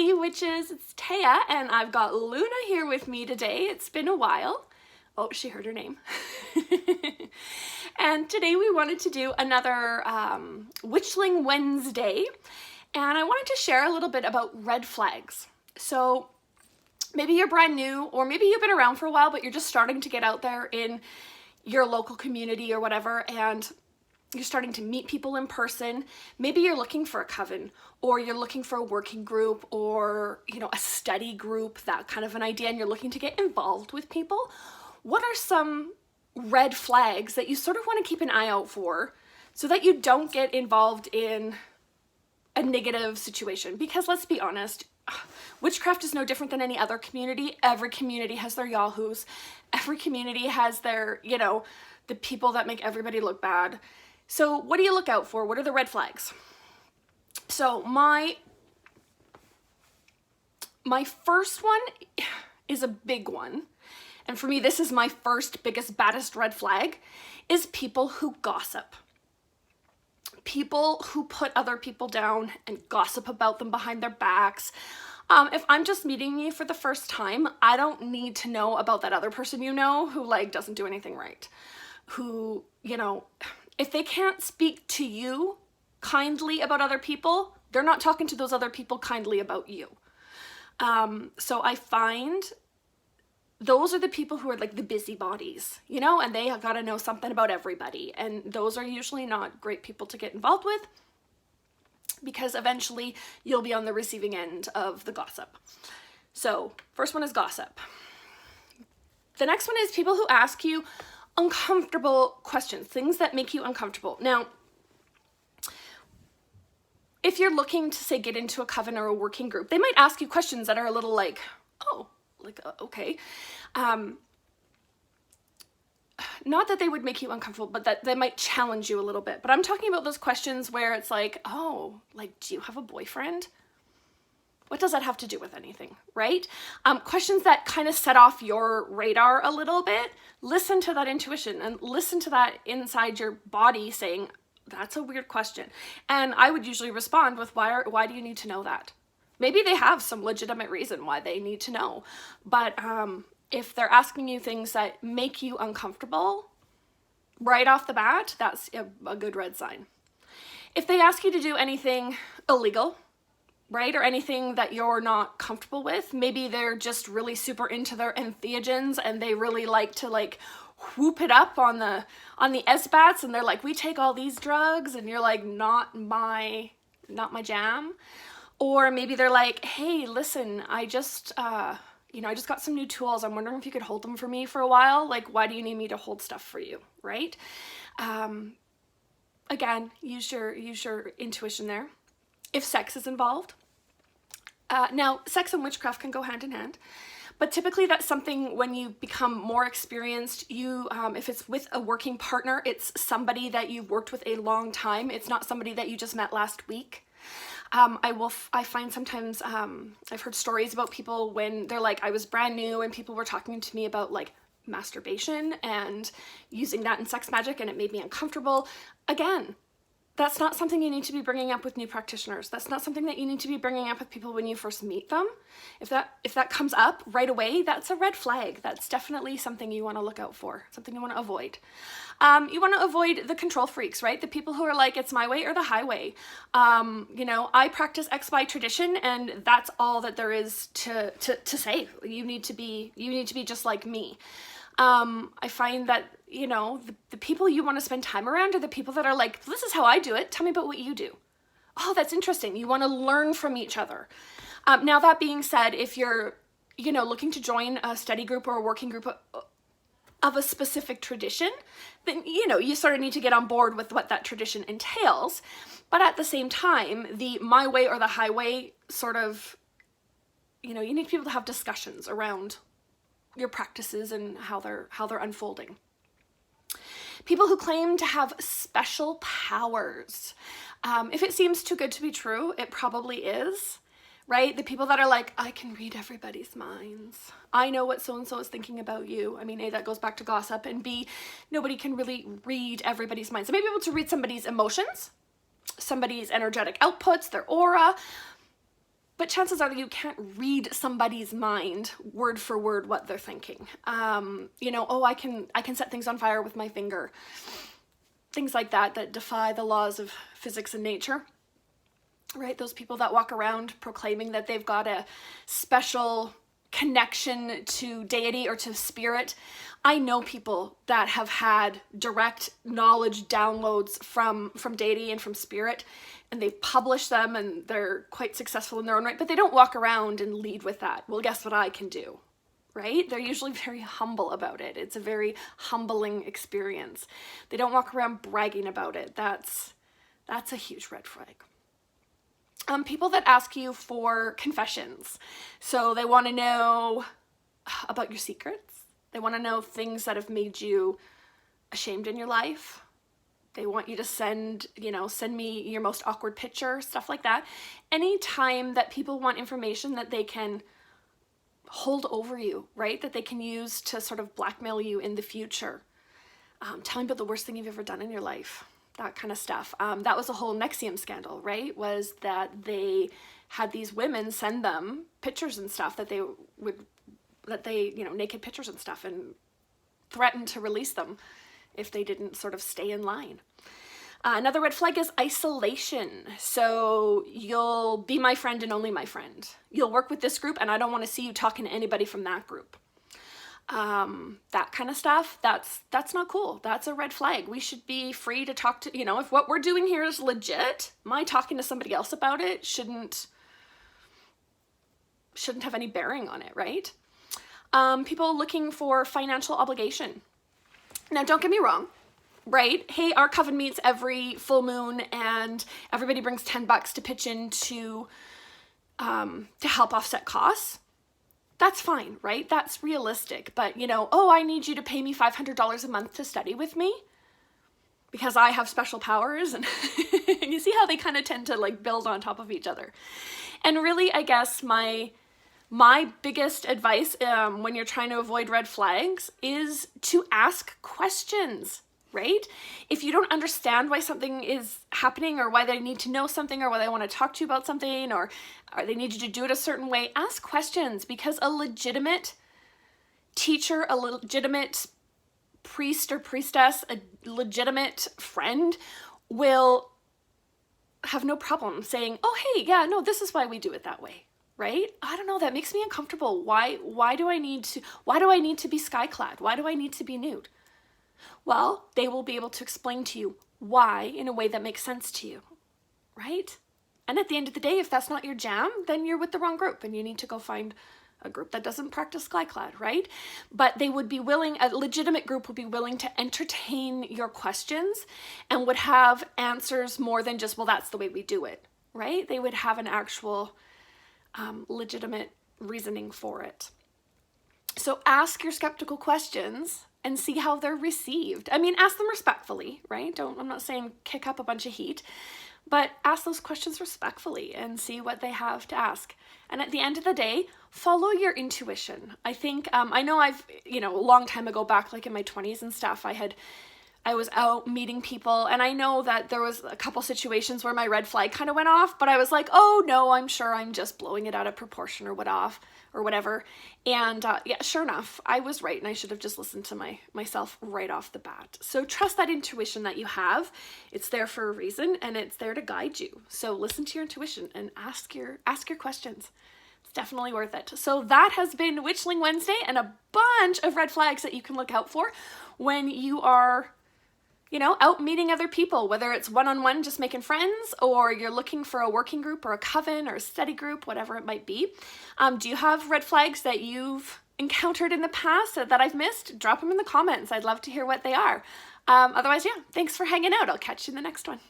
Hey witches, it's Taya and I've got Luna here with me today. It's been a while. Oh, she heard her name. And today we wanted to do another Witchling Wednesday, and I wanted to share a little bit about red flags. So maybe you're brand new, or maybe you've been around for a while but you're just starting to get out there in your local community or whatever, and you're starting to meet people in person. Maybe you're looking for a coven, or you're looking for a working group, or a study group, that kind of an idea, and you're looking to get involved with people. What are some red flags that you sort of want to keep an eye out for so that you don't get involved in a negative situation? Because let's be honest, witchcraft is no different than any other community. Every community has their yahoos. Every community has their, the people that make everybody look bad. So what do you look out for? What are the red flags? So my first one is a big one. And for me, this is my first, biggest, baddest red flag, is people who gossip. People who put other people down and gossip about them behind their backs. If I'm just meeting you for the first time, I don't need to know about that other person who doesn't do anything right. Who, if they can't speak to you kindly about other people, they're not talking to those other people kindly about you. So I find those are the people who are like the busybodies, and they got to know something about everybody. And those are usually not great people to get involved with, because eventually you'll be on the receiving end of the gossip. So first one is gossip. The next one is people who ask you uncomfortable questions, things that make you uncomfortable. Now, if you're looking to, say, get into a coven or a working group, they might ask you questions that are a little like, okay. Not that they would make you uncomfortable, but that they might challenge you a little bit. But I'm talking about those questions where it's like, do you have a boyfriend? What does that have to do with anything, right? Questions that kind of set off your radar a little bit. Listen to that intuition and listen to that inside your body saying, that's a weird question. And I would usually respond with, why do you need to know that? Maybe they have some legitimate reason why they need to know. But if they're asking you things that make you uncomfortable right off the bat, that's a good red sign. If they ask you to do anything illegal, right, or anything that you're not comfortable with, maybe they're just really super into their entheogens and they really like to whoop it up on the SBATs, and they're like, we take all these drugs, and you're like, not my jam. Or maybe they're like, hey, listen, I just got some new tools. I'm wondering if you could hold them for me for a while. Why do you need me to hold stuff for you, right? Again, use your intuition there. If sex is involved, now sex and witchcraft can go hand in hand, but typically that's something when you become more experienced, if it's with a working partner, it's somebody that you've worked with a long time. It's not somebody that you just met last week. I find sometimes, I've heard stories about people when they're like, I was brand new and people were talking to me about masturbation and using that in sex magic, and it made me uncomfortable. Again, that's not something you need to be bringing up with new practitioners. That's not something that you need to be bringing up with people when you first meet them. If that comes up right away, that's a red flag. That's definitely something you want to look out for, something you want to avoid. You want to avoid the control freaks, right? The people who are like, it's my way or the highway. I practice X by tradition, and that's all that there is to say. You need to be just like me. I find that, the people you want to spend time around are the people that are like, this is how I do it. Tell me about what you do. Oh, that's interesting. You want to learn from each other. Now, that being said, if you're, looking to join a study group or a working group of a specific tradition, then, you sort of need to get on board with what that tradition entails. But at the same time, the my way or the highway sort of, you need people to have discussions around your practices and how they're unfolding. People who claim to have special powers. If it seems too good to be true, it probably is, right? The people that are like, I can read everybody's minds. I know what so-and-so is thinking about you. I mean, A, that goes back to gossip, and B, nobody can really read everybody's minds. They may be able to read somebody's emotions, somebody's energetic outputs, their aura, but chances are you can't read somebody's mind word for word what they're thinking. You know, oh, I can set things on fire with my finger. Things like that that defy the laws of physics and nature, right? Those people that walk around proclaiming that they've got a special connection to deity or to spirit. I know people that have had direct knowledge downloads from deity and from spirit, and they've published them and they're quite successful in their own right, but they don't walk around and lead with that. Well, guess what I can do, right? They're usually very humble about it. It's a very humbling experience. They don't walk around bragging about it. That's a huge red flag. People that ask you for confessions. So they want to know about your secrets. They want to know things that have made you ashamed in your life. They want you to send me your most awkward picture, stuff like that. Anytime that people want information that they can hold over you, right? That they can use to sort of blackmail you in the future. Tell me about the worst thing you've ever done in your life. That kind of stuff. That was a whole Nexium scandal, right? Was that they had these women send them pictures and stuff naked pictures and stuff, and threatened to release them if they didn't sort of stay in line. Another red flag is isolation. So you'll be my friend and only my friend. You'll work with this group and I don't want to see you talking to anybody from that group. That kind of stuff, that's not cool. That's a red flag. We should be free to talk to, if what we're doing here is legit, my talking to somebody else about it shouldn't have any bearing on it, right? People looking for financial obligation. Now, don't get me wrong, right? Hey, our coven meets every full moon and everybody brings $10 to pitch in to help offset costs. That's fine, right? That's realistic. But, I need you to pay me $500 a month to study with me because I have special powers. And you see how they kind of tend to like build on top of each other. And really, I guess my biggest advice when you're trying to avoid red flags is to ask questions, right? If you don't understand why something is happening or why they need to know something or why they want to talk to you about something or they need you to do it a certain way, ask questions, because a legitimate teacher, a legitimate priest or priestess, a legitimate friend will have no problem saying, oh, hey, yeah, no, this is why we do it that way. Right? I don't know, that makes me uncomfortable. Why do I need to be skyclad? Why do I need to be nude? Well, they will be able to explain to you why in a way that makes sense to you, right? And at the end of the day, if that's not your jam, then you're with the wrong group and you need to go find a group that doesn't practice skyclad, right? But they would be willing, a legitimate group would be willing to entertain your questions and would have answers more than just, well, that's the way we do it, right? They would have an actual legitimate reasoning for it. So ask your skeptical questions and see how they're received. I mean, ask them respectfully, right? I'm not saying kick up a bunch of heat, but ask those questions respectfully and see what they have to ask. And at the end of the day, follow your intuition. I think, I know I've, a long time ago back, like in my 20s and stuff, I was out meeting people, and I know that there was a couple situations where my red flag kind of went off, but I was like, oh no, I'm sure I'm just blowing it out of proportion or whatever. And yeah, sure enough, I was right, and I should have just listened to myself right off the bat. So trust that intuition that you have. It's there for a reason, and it's there to guide you. So listen to your intuition and ask your questions. It's definitely worth it. So that has been Witchling Wednesday, and a bunch of red flags that you can look out for when you are out meeting other people, whether it's one-on-one, just making friends, or you're looking for a working group or a coven or a study group, whatever it might be. Do you have red flags that you've encountered in the past that I've missed? Drop them in the comments. I'd love to hear what they are. Otherwise, yeah, thanks for hanging out. I'll catch you in the next one.